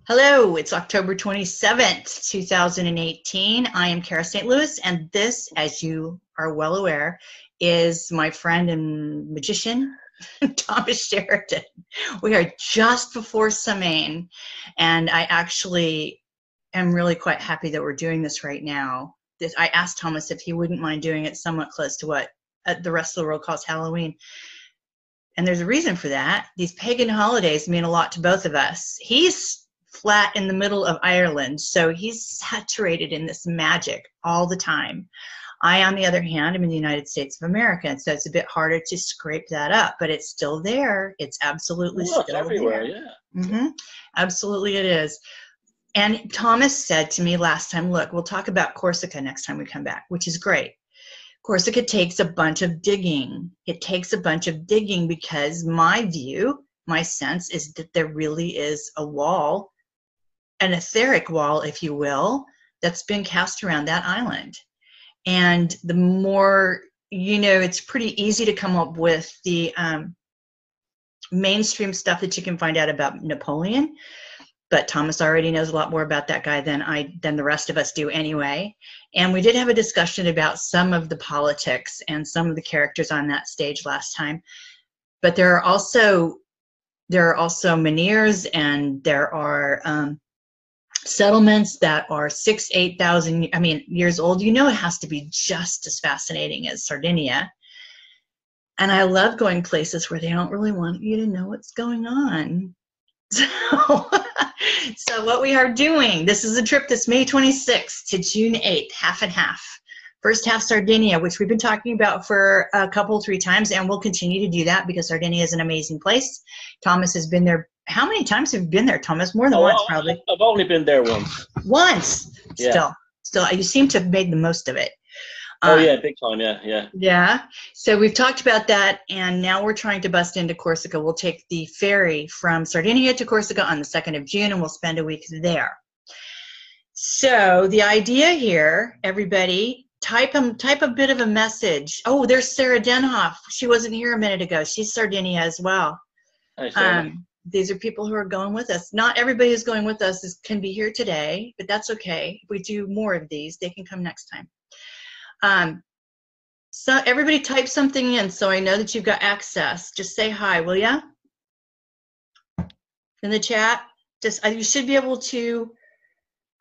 Hello, it's October 27th, 2018. I am Cara St. Louis, and this, as you are well aware, is my friend and magician, Thomas Sheridan. We are just before Samhain, and I actually am really quite happy that we're doing this right now. I asked Thomas if he wouldn't mind doing it somewhat close to what the rest of the world calls Halloween. And there's a reason for that. These pagan holidays mean a lot to both of us. He's flat in the middle of Ireland, so he's saturated in this magic all the time. I, on the other hand, am in the United States of America, and so it's a bit harder to scrape that up, but it's still there. It's absolutely Well, still everywhere, there. yeah. Absolutely it is. And Thomas said to me last time, look, we'll talk about Corsica next time we come back, which is great. Corsica takes a bunch of digging. It takes a bunch of digging because my view, my sense is that there really is a wall, an etheric wall, if you will, that's been cast around that island. And the more, it's pretty easy to come up with the mainstream stuff that you can find out about Napoleon. But Thomas already knows a lot more about that guy than the rest of us do anyway. And we did have a discussion about some of the politics and some of the characters on that stage last time. But there are also menhirs, and there are settlements that are 8,000 years old. It has to be just as fascinating as Sardinia. And I love going places where they don't really want you to know what's going on. So what we are doing, this is a trip that's May 26th to June 8th, half and half. First half Sardinia, which we've been talking about for three times, and we'll continue to do that because Sardinia is an amazing place. Thomas has been there. How many times have you been there, Thomas? More than once, probably. I've only been there once. Once? Yeah. Still, you seem to have made the most of it. Oh, yeah, big time, yeah. Yeah. So we've talked about that, and now we're trying to bust into Corsica. We'll take the ferry from Sardinia to Corsica on the 2nd of June, and we'll spend a week there. So the idea here, everybody, type a bit of a message. Oh, there's Sarah Denhoff. She wasn't here a minute ago. She's Sardinia as well. Hi, Sarah. These are people who are going with us. Not everybody who's going with us can be here today, but that's okay. If we do more of these, they can come next time. So everybody type something in so I know that you've got access. Just say hi, will ya? In the chat. You should be able to.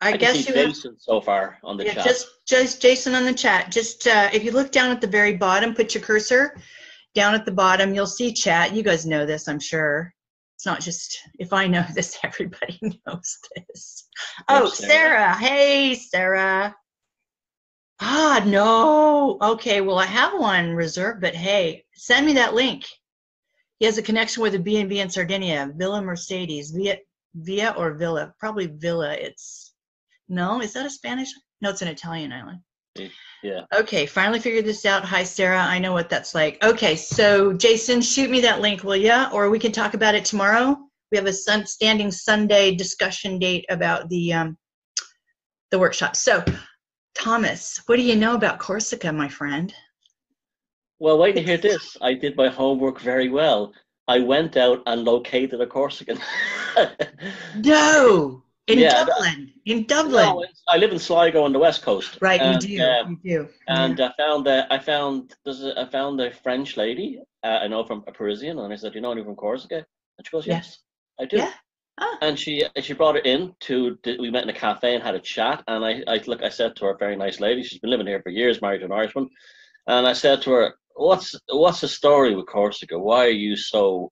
I guess see Jason so far on the chat. Just Jason on the chat. Just if you look down at the very bottom, put your cursor down at the bottom. You'll see chat. You guys know this, I'm sure. It's not just if I know this, everybody knows this. Oh, Sarah. Hey, Sarah. No. Okay, well, I have one reserved, but hey, send me that link. He has a connection with a B&B in Sardinia, Villa Mercedes. Via or Villa? Probably Villa. No, is that a Spanish? No, it's an Italian island. Yeah. Okay, finally figured this out. Hi, Sarah. I know what that's like. Okay, so Jason, shoot me that link, will ya? Or we can talk about it tomorrow. We have a standing Sunday discussion date about the workshop. So, Thomas, what do you know about Corsica, my friend? Well, wait to hear this. I did my homework very well. I went out and located a Corsican. No! In Dublin. No, I live in Sligo on the west coast. Right, and, you do. And yeah. I found a French lady I know from a Parisian, and I said, "You know anyone from Corsica?" And she goes, "Yes, I do." Yeah. Oh. And she brought it in we met in a cafe and had a chat. And I said to her, very nice lady, she's been living here for years, married to an Irishman. And I said to her, "What's the story with Corsica? Why are you so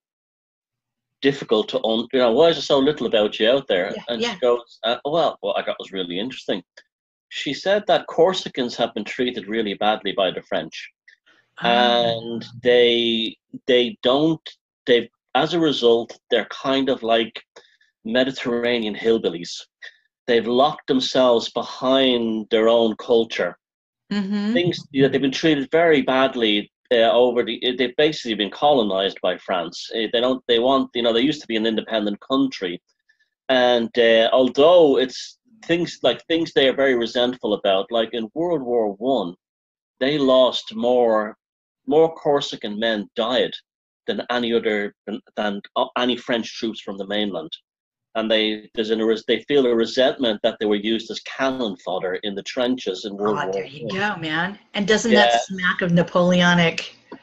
difficult to why is there so little about you out there?" And she goes, well, what I got was really interesting. She said that Corsicans have been treated really badly by the French. And as a result, they're kind of like Mediterranean hillbillies. They've locked themselves behind their own culture. Mm-hmm. They've been treated very badly. They've basically been colonized by France. They used to be an independent country, and although it's things they are very resentful about, like in World War I, they lost more Corsican men died than any French troops from the mainland. and they feel a resentment that they were used as cannon fodder in the trenches in World Oh, War there you One. go, man. And doesn't that Yeah, smack of Napoleonic? I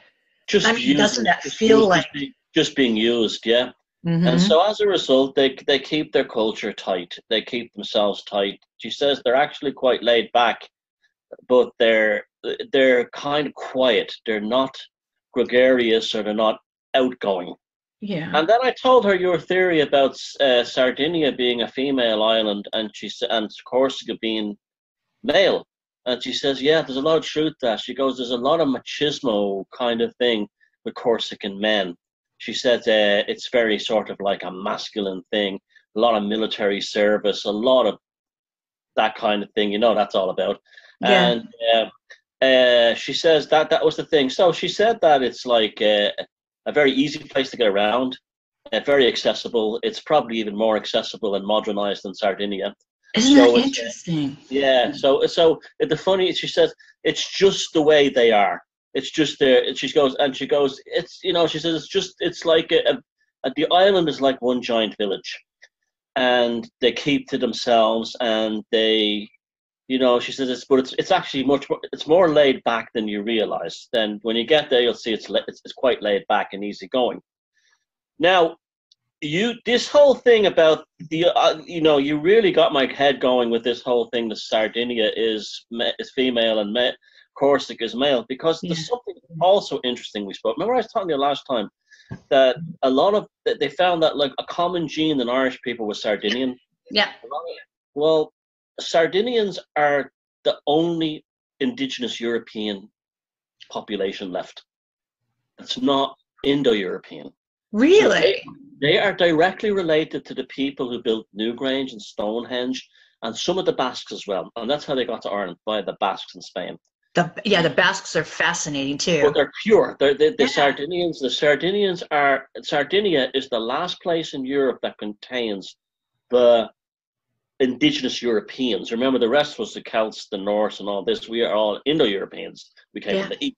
just mean, doesn't using, that feel like? just being used. Yeah. And Mm-hmm. so as a result, they keep their culture tight. They keep themselves tight. She says they're actually quite laid back, but they're kind of quiet. They're not gregarious, or they're not outgoing. Yeah. And then I told her your theory about Sardinia being a female island, and Corsica being male. And she says, yeah, there's a lot of truth to that. She goes, there's a lot of machismo kind of thing with Corsican men. She said it's very sort of like a masculine thing, a lot of military service, a lot of that kind of thing. You know, that's all about. Yeah. And she says that was the thing. So she said that it's like a very easy place to get around, very accessible. It's probably even more accessible and modernized than Sardinia. Isn't that So it's interesting? yeah. So the funny, she says, it's just the way they are. It's just there. She goes, it's, you know, she says it's like the island is like one giant village, and they keep to themselves, and they, you know, she says it's actually it's more laid back than you realize. Then when you get there, you'll see it's quite laid back and easy going. Now, this whole thing about the you know, you really got my head going with this whole thing. The Sardinia is female and Corsica is male, because Yeah. there's something also interesting we spoke. Remember I was telling you last time that they found that like a common gene in Irish people was Sardinian. Yeah. Well, Sardinians are the only indigenous European population left. It's not Indo-European. So Really? they are directly related to the people who built Newgrange and Stonehenge, and some of the Basques as well. And that's how they got to Ireland, by the Basques in Spain. The Basques are fascinating too. But they're pure. The Yeah. Sardinians. Sardinia is the last place in Europe that contains the indigenous Europeans. Remember, the rest was the Celts, the Norse, and all this. We are all Indo-Europeans. We came from the east.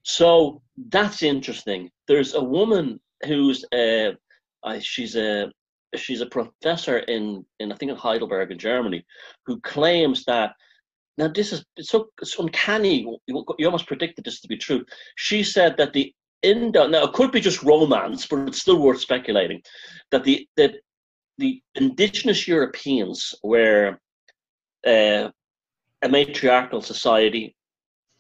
So that's interesting. There's a woman who's she's a professor in I think in Heidelberg in Germany, who claims that, now this is it's uncanny. You almost predicted this to be true. She said that now it could be just romance, but it's still worth speculating, that the indigenous Europeans were a matriarchal society.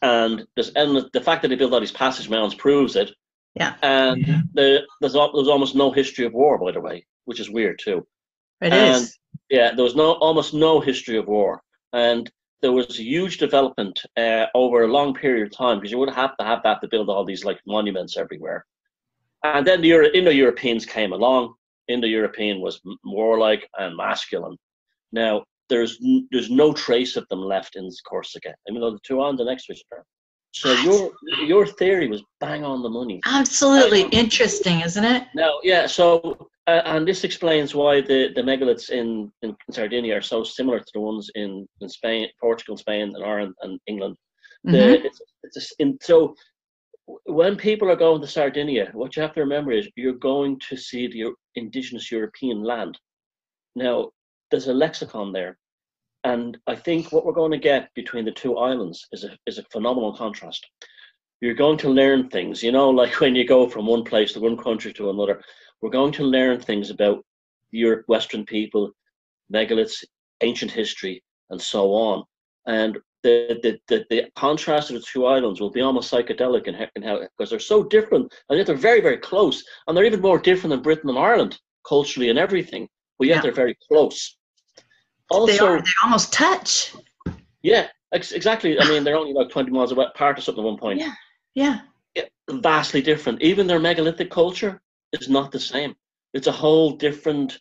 And the fact that they built all these passage mounds proves it. Yeah. And there's almost no history of war, by the way, which is weird too. It is. Yeah, there was almost no history of war, and there was a huge development over a long period of time, because you would have to have that to build all these like monuments everywhere. And then the Indo-Europeans came along. Indo-European was warlike and masculine. Now, there's no trace of them left in Corsica, even though the two islands are next to each other. So your theory was bang on the money. Absolutely interesting, isn't it? Now, yeah. So and this explains why the megaliths in Sardinia are so similar to the ones in Spain, Portugal, Spain, and Ireland and England. So when people are going to Sardinia, what you have to remember is you're going to see the indigenous European land. Now, there's a lexicon there, and I think what we're going to get between the two islands is a phenomenal contrast. You're going to learn things, you know, like when you go from one place to one country to another. We're going to learn things about Europe, Western people, megaliths, ancient history, and so on. And the contrast of the two islands will be almost psychedelic in how, because they're so different, and yet they're very, very close, and they're even more different than Britain and Ireland culturally and everything. But yet they're very close. Also, they almost touch. Yeah, exactly. I mean, they're only like 20 miles apart or something at one point. Yeah. Vastly different. Even their megalithic culture is not the same. It's a whole different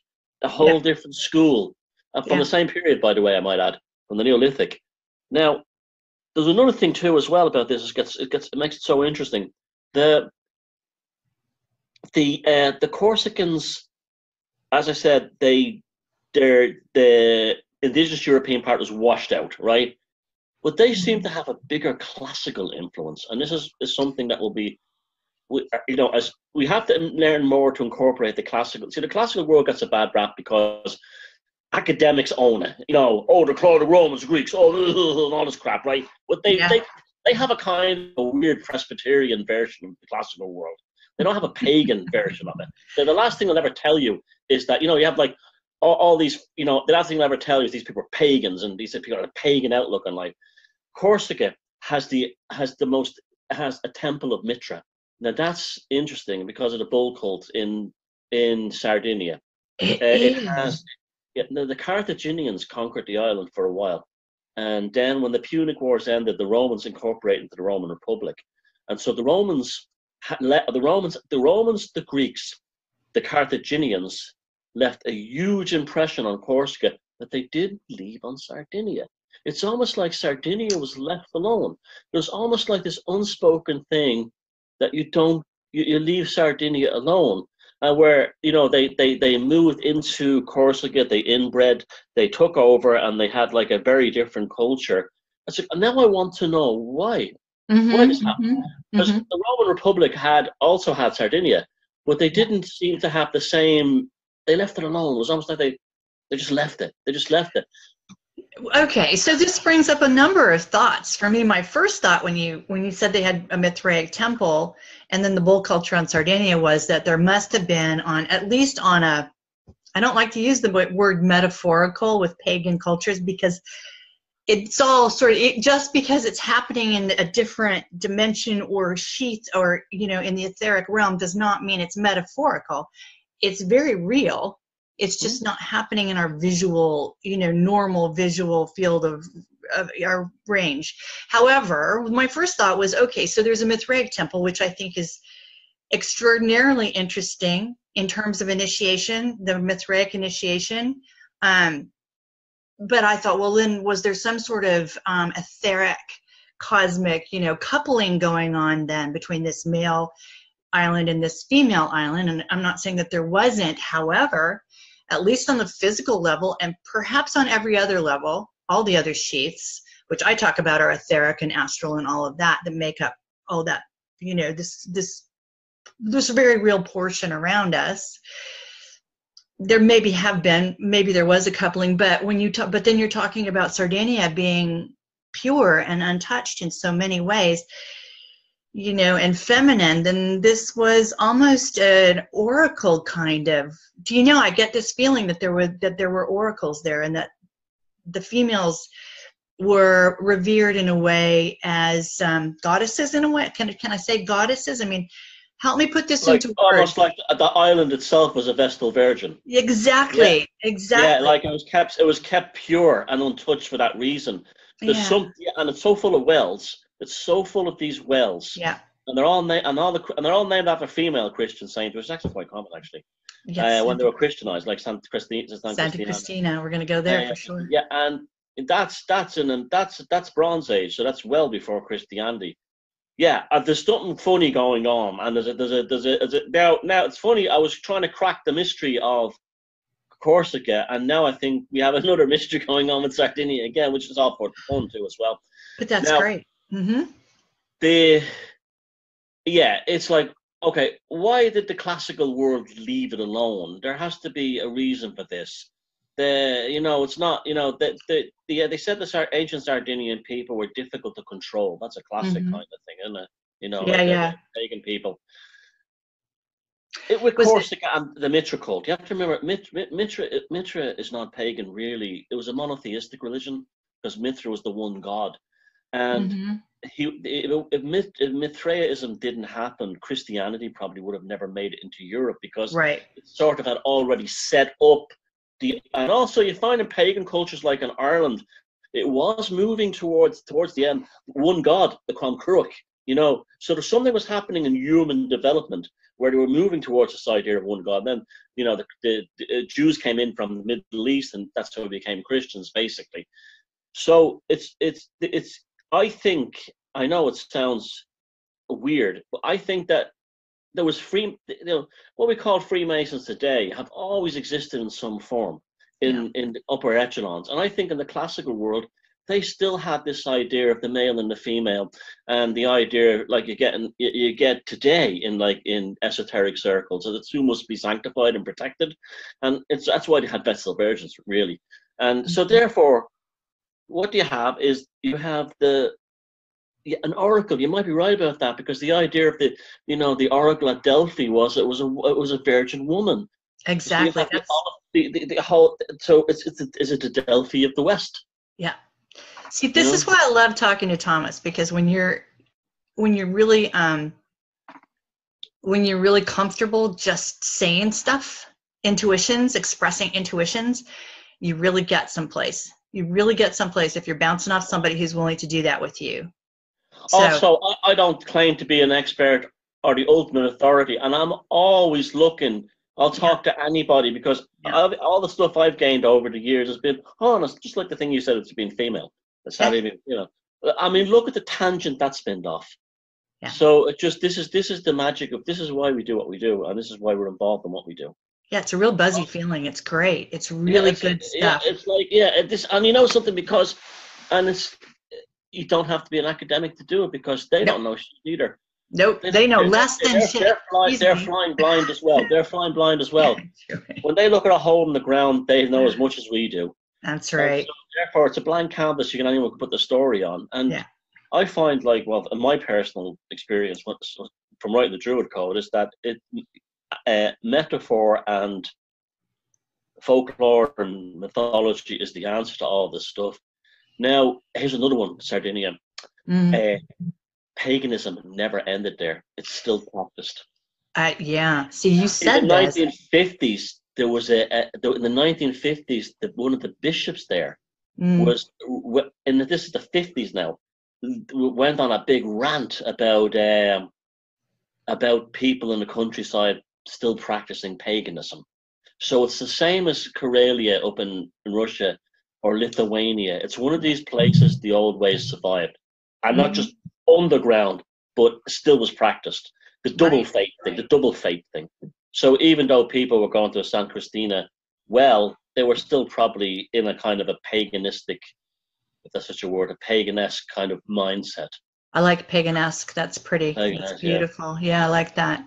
school. From the same period, by the way, I might add, from the Neolithic. Now, there's another thing too as well about this. It makes it so interesting. The Corsicans, as I said, the indigenous European part was washed out, right? But they seem to have a bigger classical influence, and this is something that will be as we have to learn more to incorporate the classical. See, the classical world gets a bad rap because academics own it. The Romans, Greeks, all this crap, right? But they have a kind of a weird Presbyterian version of the classical world. They don't have a pagan version of it. So the last thing they'll ever tell you is that, you have like all these, the last thing they'll ever tell you is these people are pagans and these people have a pagan outlook on life. Corsica has a temple of Mithra. Now that's interesting because of the bull cult in Sardinia. It has. Yeah, the Carthaginians conquered the island for a while, and then when the Punic Wars ended, the Romans incorporated into the Roman Republic, and so the Romans, the Greeks, the Carthaginians left a huge impression on Corsica that they didn't leave on Sardinia. It's almost like Sardinia was left alone. There's almost like this unspoken thing that you leave Sardinia alone. Where they moved into Corsica, they inbred, they took over, and they had like a very different culture. Now I want to know why. Why this happened? Because the Roman Republic also had Sardinia, but they didn't seem to have the same. They left it alone. It was almost like they just left it. They just left it. Okay, so this brings up a number of thoughts. For me, my first thought when you said they had a Mithraic temple and then the bull culture on Sardinia was that there must have been at least on a, I don't like to use the word metaphorical with pagan cultures because it's all just because it's happening in a different dimension or sheath or, in the etheric realm does not mean it's metaphorical. It's very real. It's just not happening in our visual, normal visual field of our range. However, my first thought was, okay, so there's a Mithraic temple, which I think is extraordinarily interesting in terms of initiation, the Mithraic initiation. But I thought, well, then was there some sort of etheric, cosmic, coupling going on then between this male island and this female island? And I'm not saying that there wasn't. However, at least on the physical level and perhaps on every other level, all the other sheaths, which I talk about are etheric and astral and all of that make up all that, this very real portion around us. There maybe there was a coupling, but but then you're talking about Sardinia being pure and untouched in so many ways, and feminine, then this was almost an oracle kind of. I get this feeling that there were oracles there, and that the females were revered in a way as goddesses. In a way, can I say goddesses? I mean, help me put this into words. Almost like the island itself was a Vestal Virgin. Exactly. Yeah. Exactly. Yeah, like it was kept pure and untouched for that reason. And it's so full of wells. It's so full of these wells. Yeah. And they're all named after female Christian saints, which is actually quite common, actually. Yes. When they were Christianized, like Santa Christina. We're going to go there for sure. Yeah, and that's Bronze Age, so that's well before Christianity. Yeah, there's something funny going on, and now it's funny. I was trying to crack the mystery of Corsica, and now I think we have another mystery going on with Sardinia again, which is all for fun too as well. But that's great. It's like, okay, why did the classical world leave it alone? There has to be a reason for this. It's not, they said the ancient Sardinian people were difficult to control. That's a classic kind of thing, isn't it? Pagan people. With Corsica and the Mithra cult, you have to remember, Mithra is not pagan, really. It was a monotheistic religion because Mithra was the one god. And if Mithraism didn't happen, Christianity probably would have never made it into Europe because it sort of had already set up and also you find in pagan cultures like in Ireland, it was moving towards the end, one god, the Cloncuruch, so there's something was happening in human development where they were moving towards this idea of one god. And then, the Jews came in from the Middle East, and that's how we became Christians, basically. So it's I think, I know it sounds weird, but I think that there was what we call Freemasons today have always existed in some form in the upper echelons. And I think in the classical world, they still had this idea of the male and the female, and the idea like you get today in esoteric circles, so the two must be sanctified and protected, and that's why they had vestal virgins, really. And so therefore, what you have is you have an oracle. You might be right about that, because the idea of the oracle at Delphi was it was a virgin woman. Exactly. So the whole. So is it the Delphi of the West? Yeah. See, this is why I love talking to Thomas, because when you're really comfortable just saying stuff, expressing intuitions, you really get someplace. You really get someplace if you're bouncing off somebody who's willing to do that with you. So, also, I don't claim to be an expert or the ultimate authority, and I'm always looking. I'll talk to anybody, because all the stuff I've gained over the years has been honest, just like the thing you said, it's been female. It's having, I mean, look at the tangent that's spinned off. Yeah. So this is the magic of, this is why we do what we do, and this is why we're involved in what we do. Yeah, it's a real buzzy feeling. It's great. It's really good stuff. Yeah, it's like, and you know something, because, and it's, you don't have to be an academic to do it, because they don't know shit either. Nope, they know less than shit. They're flying blind as well. They're flying blind as well. Right. When they look at a hole in the ground, they know as much as we do. That's right. So therefore, it's a blank canvas. Anyone can put the story on. And I find, like, well, in my personal experience from writing the Druid Code, is that metaphor and folklore and mythology is the answer to all this stuff. Now, here's another one, Sardinia. Paganism never ended there. It's still practiced. Yeah. See, you said in the 1950s, there was in the 1950s, one of the bishops there was, and this is the 50s now, went on a big rant about people in the countryside still practicing paganism. So it's the same as Karelia up in Russia, or Lithuania. It's one of these places the old ways survived, and not just underground, but still was practiced. The double fate thing. So even though people were going to San Christina, well, they were still probably in a kind of a paganistic, if that's such a word, a paganesque kind of mindset. I like paganesque. That's pretty. That's beautiful. Yeah, I like that.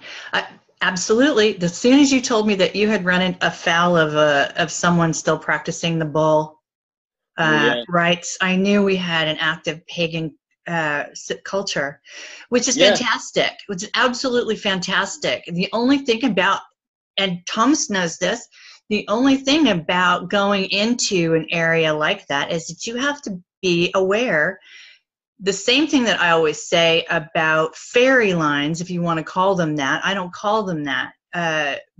Absolutely. As soon as you told me that you had run afoul of someone still practicing the bull rites, I knew we had an active pagan culture, which is fantastic, which is absolutely fantastic. The only thing about, and Thomas knows this, the only thing about going into an area like that is that you have to be aware. The same thing that I always say about fairy lines, if you want to call them that. I don't call them that,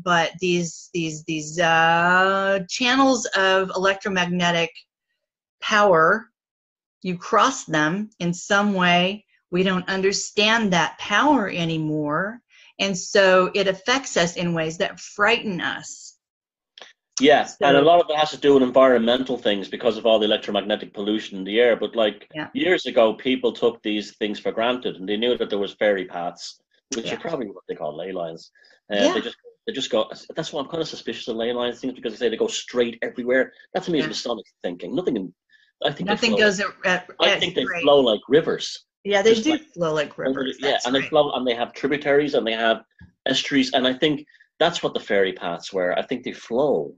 but these channels of electromagnetic power, you cross them in some way, we don't understand that power anymore, and so it affects us in ways that frighten us. Yeah, so, and a lot of it has to do with environmental things because of all the electromagnetic pollution in the air. But like years ago, people took these things for granted, and they knew that there was fairy paths, which are probably what they call ley lines. They just go. That's why I'm kind of suspicious of ley lines things, because they say they go straight everywhere. That to me is Masonic thinking. I think they flow like rivers. Yeah, they do flow like rivers. They flow, and they have tributaries, and they have estuaries, and I think that's what the fairy paths were. I think they flow.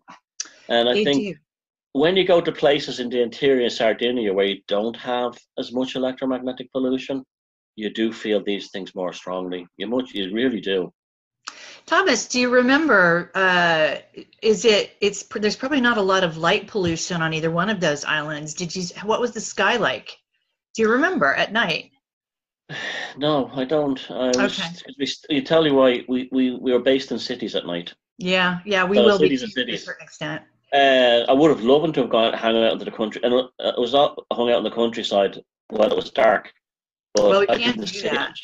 And I think when you go to places in the interior of Sardinia where you don't have as much electromagnetic pollution, you do feel these things more strongly. You really do. Thomas, do you remember, there's probably not a lot of light pollution on either one of those islands. What was the sky like? Do you remember at night? No, I don't. You tell you why we were based in cities at night. Yeah, we will be to a certain extent. I would have loved to have hung out into the country, and it was hung out in the countryside while it was dark. But we can't do that.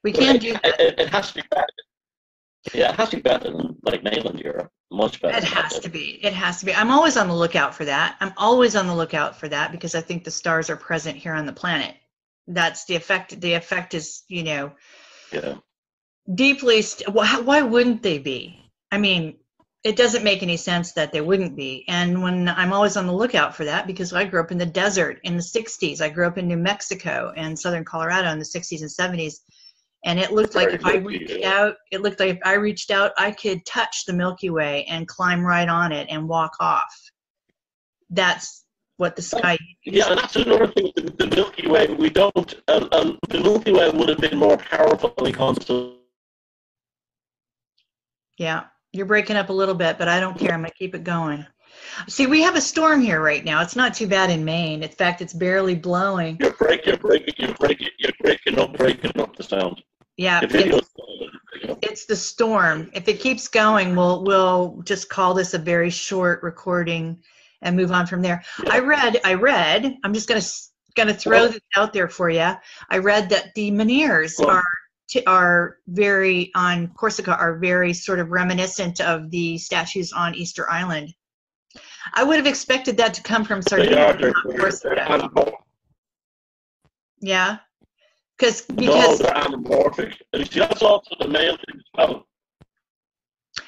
We can't do that. It has to be better. Yeah, it has to be better than like mainland Europe. Much better. It has to be. It has to be. I'm always on the lookout for that. Because I think the stars are present here on the planet. That's the effect. The effect is, deeply. Why wouldn't they be? I mean, it doesn't make any sense that they wouldn't be. And when I'm always on the lookout for that, because I grew up in the desert in the 60s. I grew up in New Mexico and southern Colorado in the 60s and 70s. And it looked like if I reached out, it looked like if I reached out, I could touch the Milky Way and climb right on it and walk off. That's what the sky is. Yeah, and that's another thing. The Milky Way, we don't. The Milky Way would have been more powerful in concept. Yeah, you're breaking up a little bit, but I don't care. I'm gonna keep it going. See, we have a storm here right now. It's not too bad in Maine. In fact, it's barely blowing. You're breaking up the sound. Yeah, it's the storm. If it keeps going, we'll just call this a very short recording and move on from there. Yeah. I read. I'm just gonna throw this out there for you. I read that the menhirs are very on Corsica are very sort of reminiscent of the statues on Easter Island. I would have expected that to come from Sardinia, not Corsica. Yeah, because no, they're anamorphic. And that's also the male thing as well.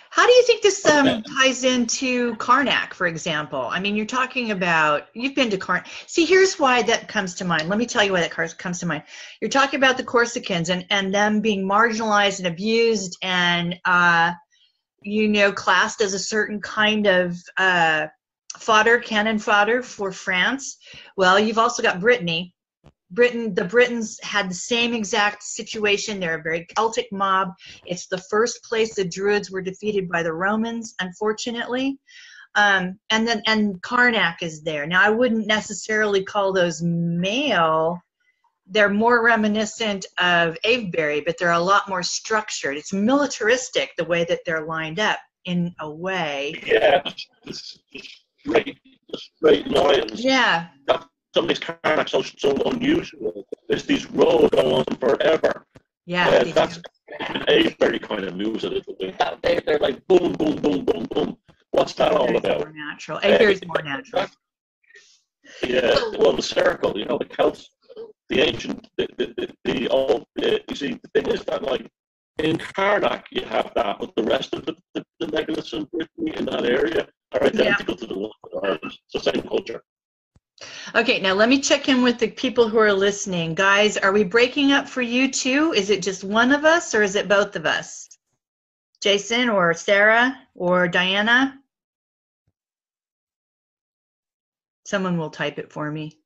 How do you think this ties into Karnak, for example? I mean, you're talking about, you've been to Karnak. See, here's why that comes to mind. Let me tell you why that comes to mind. You're talking about the Corsicans and them being marginalized and abused and, you know, classed as a certain kind of cannon fodder for France. Well, you've also got Brittany. The Britons had the same exact situation. They're a very Celtic mob. It's the first place the Druids were defeated by the Romans, unfortunately. And Karnak is there. Now, I wouldn't necessarily call those male. They're more reminiscent of Avebury, but they're a lot more structured. It's militaristic the way that they're lined up in a way. Yeah, the straight lines. Yeah. Some of these Karnaks are so unusual. There's these roads going on forever. Yeah. That's Avebury kind of moves a little bit. They're like boom, boom, boom, boom, boom. What's that all about? More natural. Avebury's more natural. Yeah, well, the circle, you know, the Celts, the ancient, the old, you see, the thing is that, like, in Karnak, you have that, but the rest of the Megaliths in Britain in that area are identical to the ones in Ireland. It's the same culture. Okay, now let me check in with the people who are listening. Guys, are we breaking up for you too? Is it just one of us or is it both of us? Jason or Sarah or Diana? Someone will type it for me.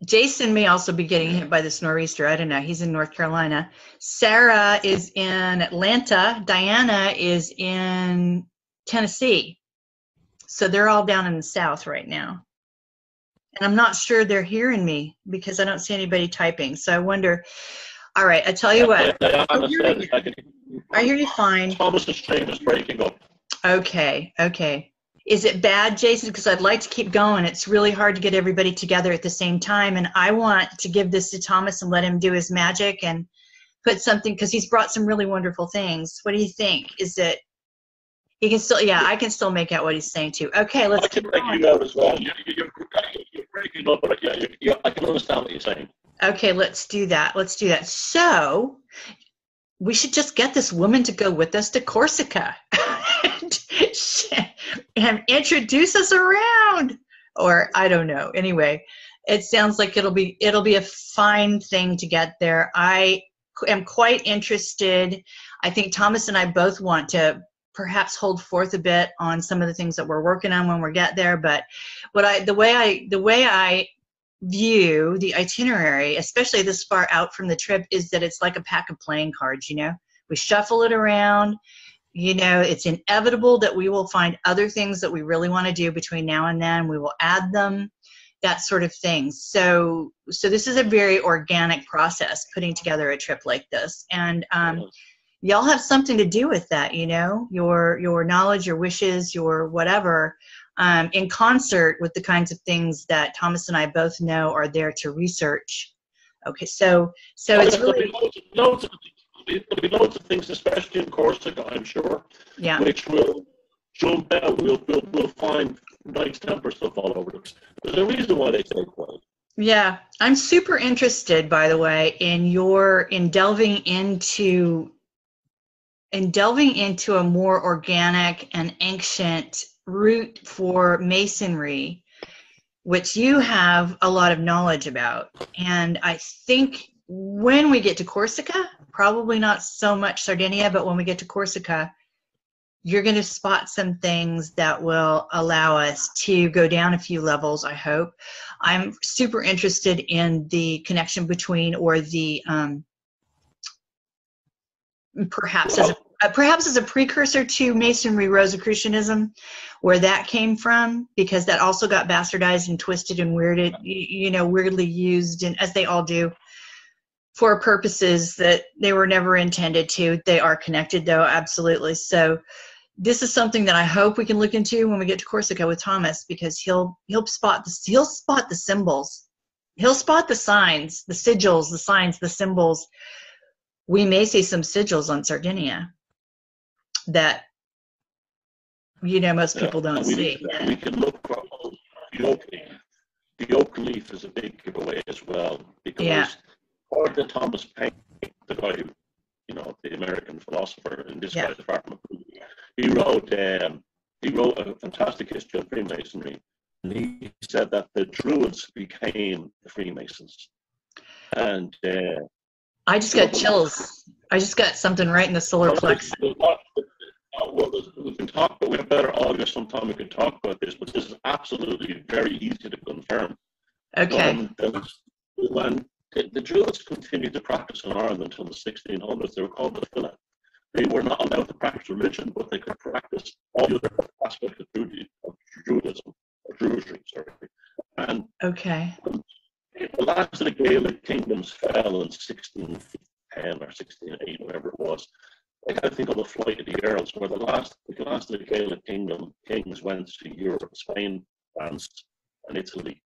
Jason may also be getting hit by this nor'easter. I don't know. He's in North Carolina. Sarah is in Atlanta. Diana is in Tennessee. So they're all down in the South right now. And I'm not sure they're hearing me because I don't see anybody typing. So I wonder, all right, I tell you what. I hear you fine. Thomas's stream is breaking up. Okay, okay. Is it bad, Jason? Because I'd like to keep going. It's really hard to get everybody together at the same time. And I want to give this to Thomas and let him do his magic and put something, because he's brought some really wonderful things. What do you think? Is it, he can still, yeah, I can still make out what he's saying too. Okay, let's keep going. I can break you out as well. You're breaking up, but I can understand what you're saying. Okay, let's do that. Let's do that. So we should just get this woman to go with us to Corsica and introduce us around. Or I don't know. Anyway, it sounds like it'll be a fine thing to get there. I am quite interested. I think Thomas and I both want to perhaps hold forth a bit on some of the things that we're working on when we get there. But the way I view the itinerary, especially this far out from the trip, is that it's like a pack of playing cards. You know, we shuffle it around. You know, it's inevitable that we will find other things that we really want to do between now and then. We will add them, that sort of thing. So this is a very organic process, putting together a trip like this. And y'all have something to do with that, you know, your knowledge, your wishes, your whatever, in concert with the kinds of things that Thomas and I both know are there to research. Okay, so it's really... There'll be loads of things, especially in Corsica, I'm sure, which will jump out. We'll find nice temper stuff all over them. There's a reason why they take one. Yeah, I'm super interested, by the way, in delving into in delving into a more organic and ancient root for masonry, which you have a lot of knowledge about. And I think when we get to Corsica, probably not so much Sardinia, but when we get to Corsica, you're going to spot some things that will allow us to go down a few levels, I hope. I'm super interested in the connection between, or the perhaps as a precursor to Masonry, Rosicrucianism, where that came from, because that also got bastardized and twisted and weirded, weirdly used, and as they all do, for purposes that they were never intended to. They are connected, though, absolutely. So this is something that I hope we can look into when we get to Corsica with Thomas, because he'll spot the symbols, he'll spot the signs, the sigils, the signs, the symbols. We may see some sigils on Sardinia that most people don't see. We can look for the oak leaf. The oak leaf is a big giveaway as well, because or the Thomas Paine, the guy who, the American philosopher in this guy's department, he wrote a fantastic history of Freemasonry, and he said that the Druids became the Freemasons. And I just got chills. I just got something right in the solar plexus. Well, we can talk, but we have better audio sometime. We can talk about this, but this is absolutely very easy to confirm. Okay. When the Druids continued to practice in Ireland until the 1600s, they were called the Fila. They were not allowed to practice religion, but they could practice all the other aspects of Druidism, or Druidry, sorry. And the last of the Gaelic kingdoms fell in 1610 or 1608, whatever it was. I got to think of the flight of the Earls, where the last of the Gaelic kings went to Europe, Spain, France, and Italy,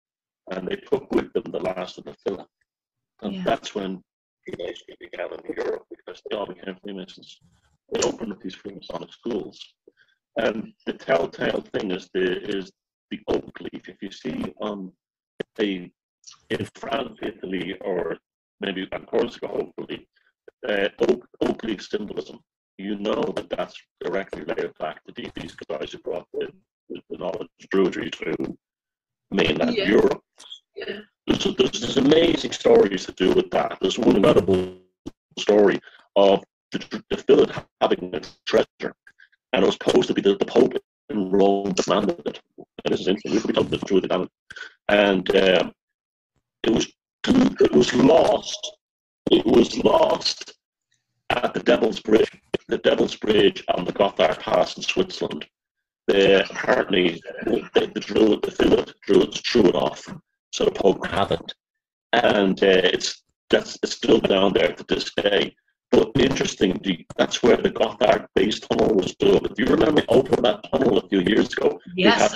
and they took with them the last of the Fila. And that's when Freemasonry began in Europe, because they all became Freemasons. They opened up these Freemasonic schools. And the telltale thing is the oak leaf. If you see in France, Italy, or maybe on Corsica, hopefully, oak leaf symbolism, that's directly related back to these guys who brought the knowledge of Druidry to mainland Europe. Yeah. There's amazing stories to do with that. There's one incredible story of the Philid having a treasure, and it was supposed to be the Pope in Rome demanded it. And this is interesting. We could be talking about the Druid dynamic, and it was lost. It was lost at the Devil's Bridge. The Devil's Bridge on the Gotthard Pass in Switzerland. Apparently, the Philid Druids threw it off, so the Pope haven't, and it's still down there to this day. But interesting, that's where the Gotthard base tunnel was built. If you remember, opened that tunnel a few years ago. Yes.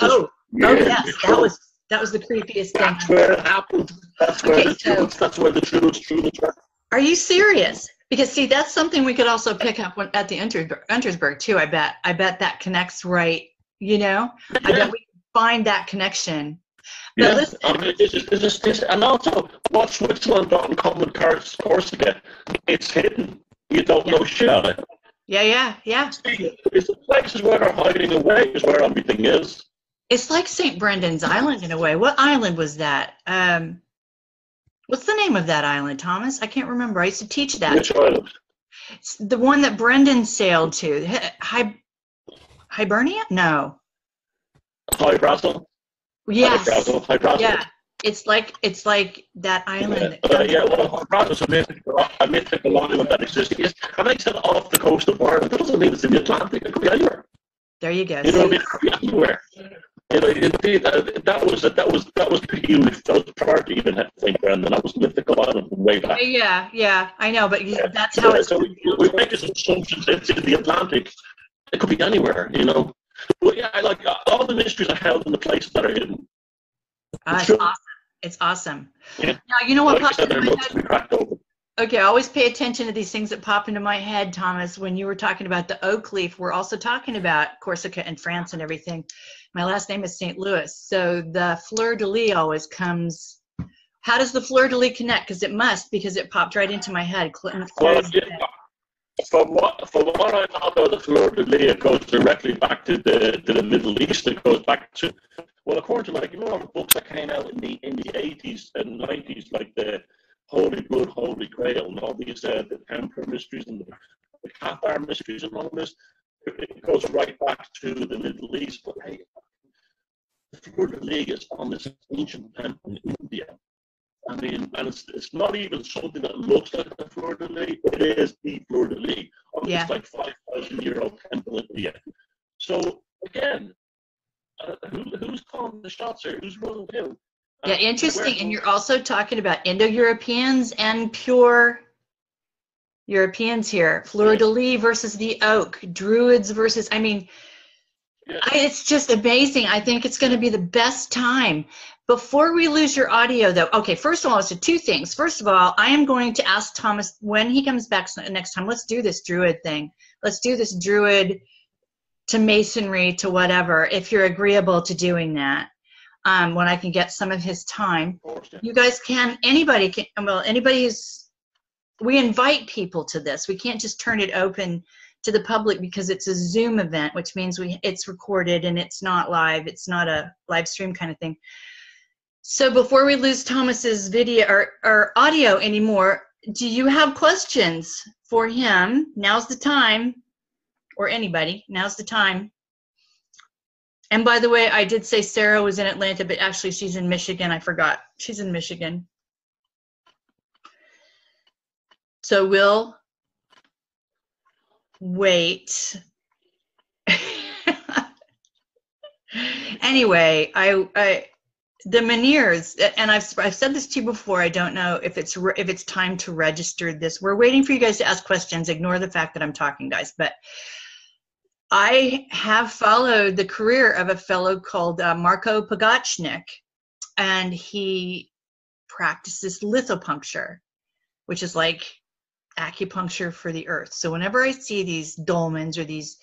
Yes. That was the creepiest thing. That's where it happened. That's where the Druids threw the treasure. Are you serious? Because see, that's something we could also pick up at the Untersberg too. I bet that connects right. I bet we can find that connection. But listen, and also what Switzerland got in common with Corsica, it's hidden. You don't know shit on it. Yeah. It's the places where they're hiding away is where everything is. It's like St. Brendan's Island in a way. What island was that? What's the name of that island, Thomas? I can't remember. I used to teach that. Which island? It's the one that Brendan sailed to. Hibernia? No. High Brasil? Yes. High Brasil. Yeah. It's like that island. High Brasil is a mythical island that exists. And I said off the coast of Ireland. That doesn't mean it's in the Atlantic. It could be anywhere. There you go. It could be anywhere. Indeed, that was peculiar. That was prior to even St. Brendan. That was mythical island way back. Yeah, I know, but that's how it's. So we make this assumption it's in the Atlantic. It could be anywhere, But yeah, I like all the mysteries are held in the places that are hidden. It's awesome. It's awesome. Yeah. Now, you know what? Like Okay, I always pay attention to these things that pop into my head, Thomas. When you were talking about the oak leaf, we're also talking about Corsica and France and everything. My last name is St. Louis, so the fleur-de-lis always comes. How does the fleur-de-lis connect? Because it must, because it popped right into my head. From what I know about the fleur de lis, it goes directly back to the Middle East. It goes back to, well, according to, like, you know, all the books that came out in the 80s and 90s, like the Holy Blood, Holy Grail, and all these the Templar mysteries and the Cathar mysteries and all this. It goes right back to the Middle East. But hey, the fleur de lis is on this ancient temple in India. I mean, and it's not even something that looks like the fleur de lis. It is the fleur de lis on this like 5,000-year-old temple in India. So again, who's calling the shots here? Who's running who? Yeah, interesting. And you're also talking about Indo-Europeans and pure Europeans here. Fleur de lis versus the oak. Druids versus, I mean, it's just amazing. I think it's going to be the best time. Before we lose your audio, though, okay, first of all, it's two things. First of all, I am going to ask Thomas when he comes back next time, let's do this Druid thing. Let's do this Druid to Masonry to whatever, if you're agreeable to doing that. When I can get some of his time. You guys can, anybody can, well, anybody is, we invite people to this. We can't just turn it open to the public because it's a Zoom event, which means it's recorded and it's not live. It's not a live stream kind of thing. So before we lose Thomas's video or audio anymore, do you have questions for him? Now's the time, or anybody, now's the time. And by the way, I did say Sarah was in Atlanta, but actually she's in Michigan. I forgot. She's in Michigan. So we'll wait. Anyway, the Menieres, and I've said this to you before. I don't know if it's time to register this. We're waiting for you guys to ask questions. Ignore the fact that I'm talking, guys. But I have followed the career of a fellow called Marco Pogachnik, and he practices lithopuncture, which is like acupuncture for the earth. So whenever I see these dolmens or these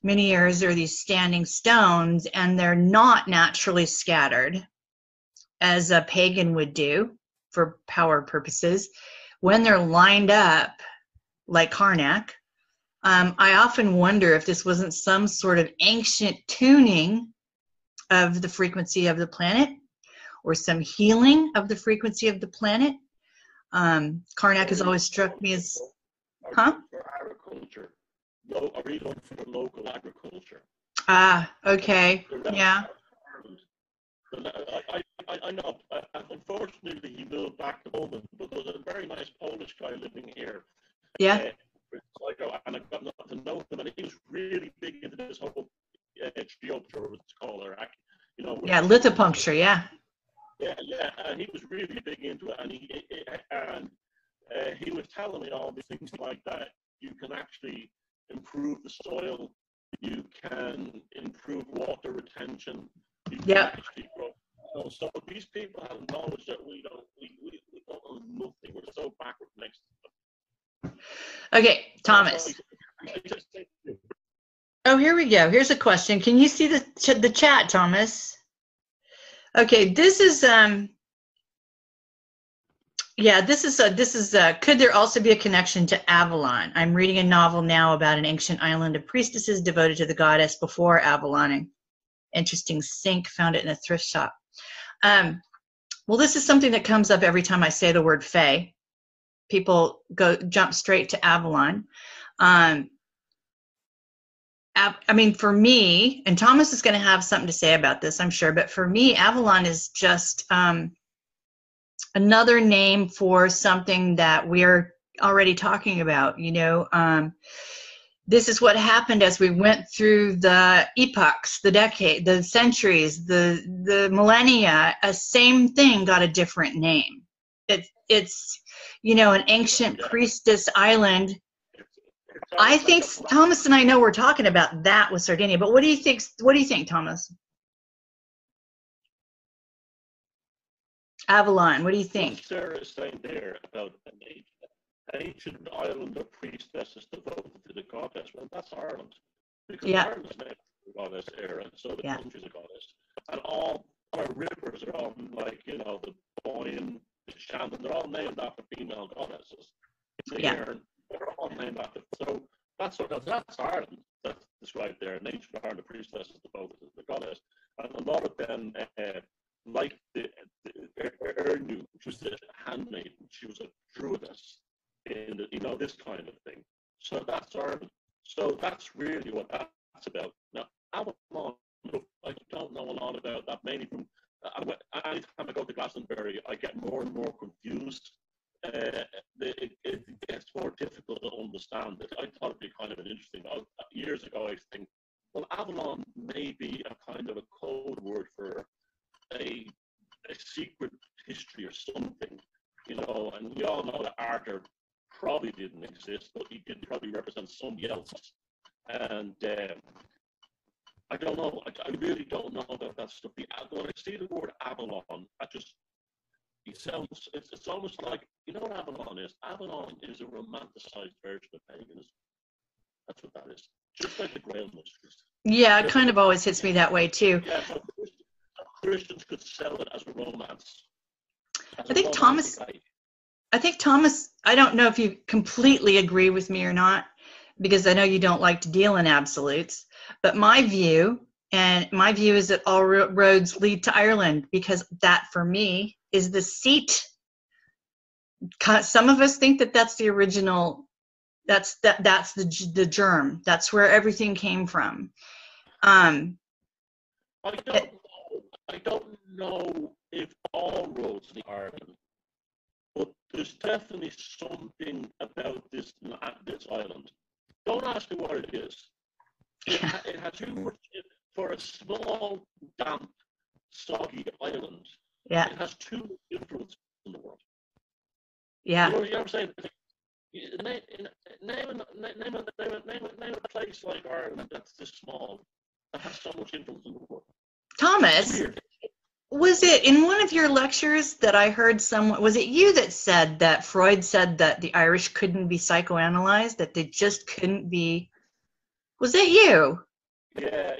Menieres or these standing stones, and they're not naturally scattered, as a pagan would do for power purposes, when they're lined up like Karnak, I often wonder if this wasn't some sort of ancient tuning of the frequency of the planet, or some healing of the frequency of the planet. Karnak has always struck me as, huh? For agriculture. No, are you looking for local agriculture? Ah, okay, yeah. I know. Unfortunately, he moved back to Poland, but there's a very nice Polish guy living here. Yeah. And I got nothing to know him, and he was really big into this whole geopter, what's it's called, or you know. Yeah, lithopuncture. Yeah. Yeah, and he was really big into it, and he was telling me all these things like that. You can actually improve the soil. You can improve water retention. You can actually grow. So these people have knowledge that we don't. We don't know nothing. We're so backward next to them. Okay, Thomas. Oh, here we go. Here's a question. Can you see the chat, Thomas? Okay, this is yeah, this is could there also be a connection to Avalon? I'm reading a novel now about an ancient island of priestesses devoted to the goddess before Avaloning. Interesting sync, found it in a thrift shop. Well, this is something that comes up every time I say the word fae. People jump straight to Avalon. I mean, for me, and Thomas is going to have something to say about this, I'm sure, but for me, Avalon is just another name for something that we're already talking about. You know, this is what happened as we went through the epochs, the decade, the centuries, the millennia. A same thing got a different name. It's you know, an ancient priestess island. I think Thomas and I know we're talking about that with Sardinia, but what do you think? What do you think, Thomas? Avalon, what do you think? What Sarah is saying there about an ancient island of priestesses devoted to the goddess. Well, that's Ireland, because Ireland's named the goddess Era, so the country's a goddess, and all our rivers are all like, you know, the Boyne, the Shannon, they're all named after female goddesses. The Erne, they're all named after. So that's Ireland. That's described there. In ancient Ireland, the priestess is the goddess, and a lot of them, like Ernu, which was the handmaiden, she was a druidess in this kind of thing. So that's Ireland. So that's really what that's about. Now, Avalon, I don't know a lot about that, mainly from anytime I go to Glastonbury, I get more and more confused. It gets more difficult to understand it. I thought it'd be kind of an interesting. Years ago, I think, well, Avalon may be a kind of a code word for a secret history or something, and we all know that Arthur probably didn't exist, but he did probably represent somebody else. And I don't know. I really don't know about that stuff. When I see the word Avalon, it's almost like, you know what Avalon is? Avalon is a romanticized version of paganism. That's what that is. Just like the Grail mysteries. Yeah, it kind of always hits me that way too. Yeah, so Christians could sell it as a romance. I think Thomas, I don't know if you completely agree with me or not, because I know you don't like to deal in absolutes, but my view is that all roads lead to Ireland, because that for me is the seat. Some of us think that that's the original, that's the germ, that's where everything came from. I don't know if all roads lead to Ireland, but there's definitely something about this island. Don't ask me what it is. It has for a small, damp, soggy island. Yeah. It has two influences in the world. Yeah. You know what I'm saying? Name a place like Ireland that's this small, that has so much influence in the world. Thomas, was it in one of your lectures that I heard was it you that said that Freud said that the Irish couldn't be psychoanalyzed, that they just couldn't be? Was it you? Yeah.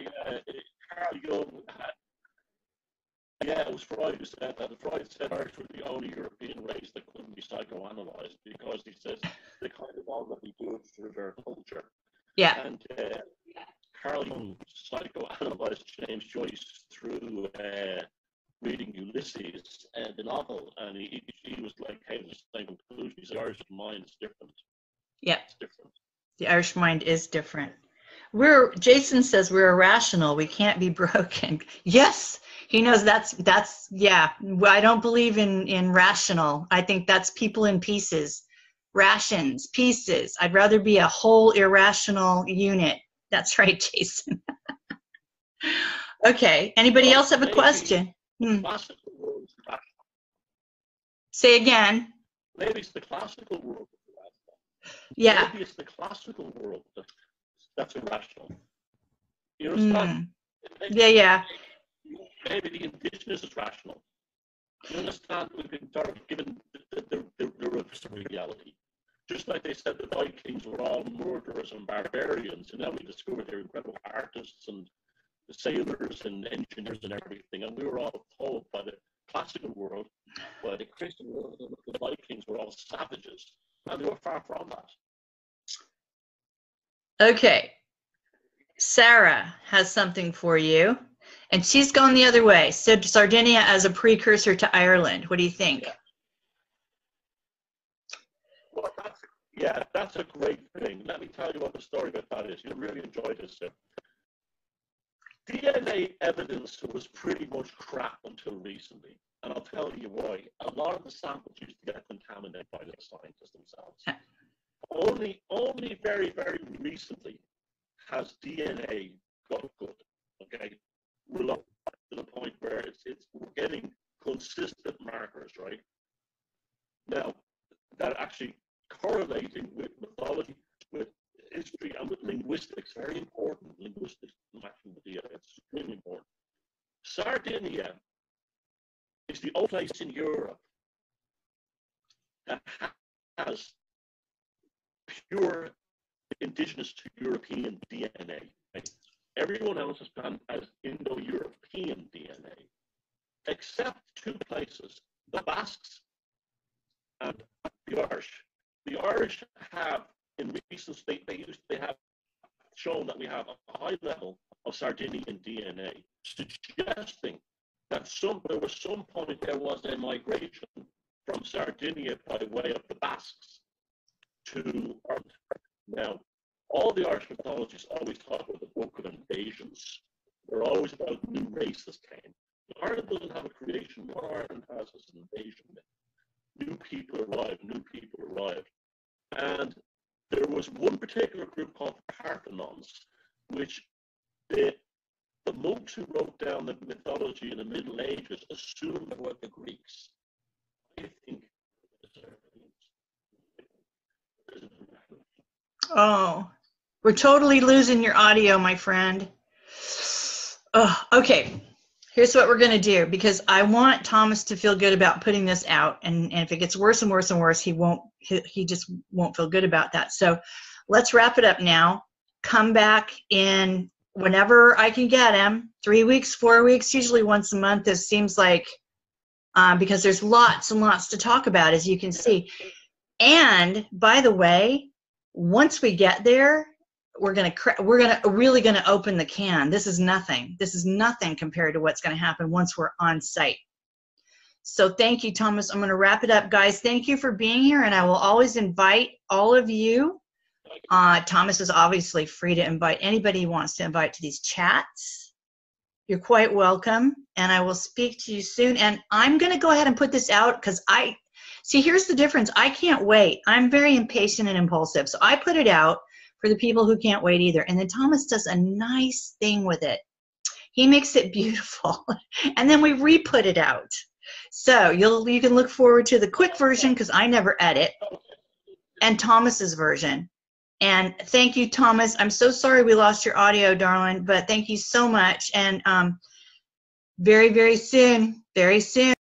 Carl Jung it was Freud who said that. Freud said Irish were the only European race that couldn't be psychoanalyzed, because he says they kind of already do it through their culture. Yeah. And Carl Jung psychoanalyzed James Joyce through reading Ulysses, the novel, and he was like, came to the same conclusion. He said, Irish mind is different. Yeah. It's different. The Irish mind is different. Jason says we're irrational. We can't be broken. Yes, he knows that's yeah. I don't believe in rational. I think that's people in pieces, rations, pieces. I'd rather be a whole irrational unit. That's right, Jason. Okay. Anybody else have a question? Classical world is rational. Say again. Maybe it's the classical world. Yeah. Maybe it's the classical world that's irrational. You understand? Yeah. Maybe the indigenous is rational. You understand? We've been sort of given the reverse of reality. Just like they said the Vikings were all murderers and barbarians, and now we discovered they're incredible artists and sailors and engineers and everything, and we were all told by the classical world, by the Christian world, that the Vikings were all savages, and they were far from that. Okay. Sarah has something for you, and she's gone the other way. So Sardinia as a precursor to Ireland. What do you think? Well, that's a great thing. Let me tell you what the story about that is. You'll really enjoy this. DNA evidence was pretty much crap until recently, and I'll tell you why. A lot of the samples used to get contaminated by the scientists themselves. Only very, very recently has DNA got good. Okay, we're up to the point where we're getting consistent markers, right? Now that actually correlating with mythology, with history, and with linguistics, very important. Linguistics matching the DNA, it's extremely important. Sardinia is the only place in Europe that has pure indigenous to European DNA. Right? Everyone else has Indo-European DNA, except two places: the Basques and the Irish. The Irish have, in recent state, they have shown that we have a high level of Sardinian DNA, suggesting that there was some point there was a migration from Sardinia by way of the Basques to Ireland. Now, all the Irish mythologies always talk about the book of invasions. They're always about new races came. Ireland doesn't have a creation. What Ireland has is an invasion myth. New people arrived. And there was one particular group called the Parthenons, which the monks who wrote down the mythology in the Middle Ages assumed were the Greeks. I think. Oh, we're totally losing your audio, my friend. Oh, okay. Here's what we're going to do, because I want Thomas to feel good about putting this out. And if it gets worse and worse and worse, he just won't feel good about that. So let's wrap it up now. Come back in whenever I can get him, 3 weeks, 4 weeks, usually once a month. This seems like, because there's lots and lots to talk about, as you can see. And by the way, once we get there, we're really gonna open the can. This is nothing. This is nothing compared to what's going to happen once we're on site. So thank you, Thomas. I'm going to wrap it up, guys. Thank you for being here, and I will always invite all of you. Thomas is obviously free to invite anybody he wants to invite to these chats. You're quite welcome, and I will speak to you soon. And I'm going to go ahead and put this out because see, here's the difference. I can't wait. I'm very impatient and impulsive, so I put it out for the people who can't wait either. And then Thomas does a nice thing with it. He makes it beautiful, and then we re-put it out. So you can look forward to the quick version, because I never edit, and Thomas's version. And thank you, Thomas. I'm so sorry we lost your audio, darling, but thank you so much. And very, very soon, very soon.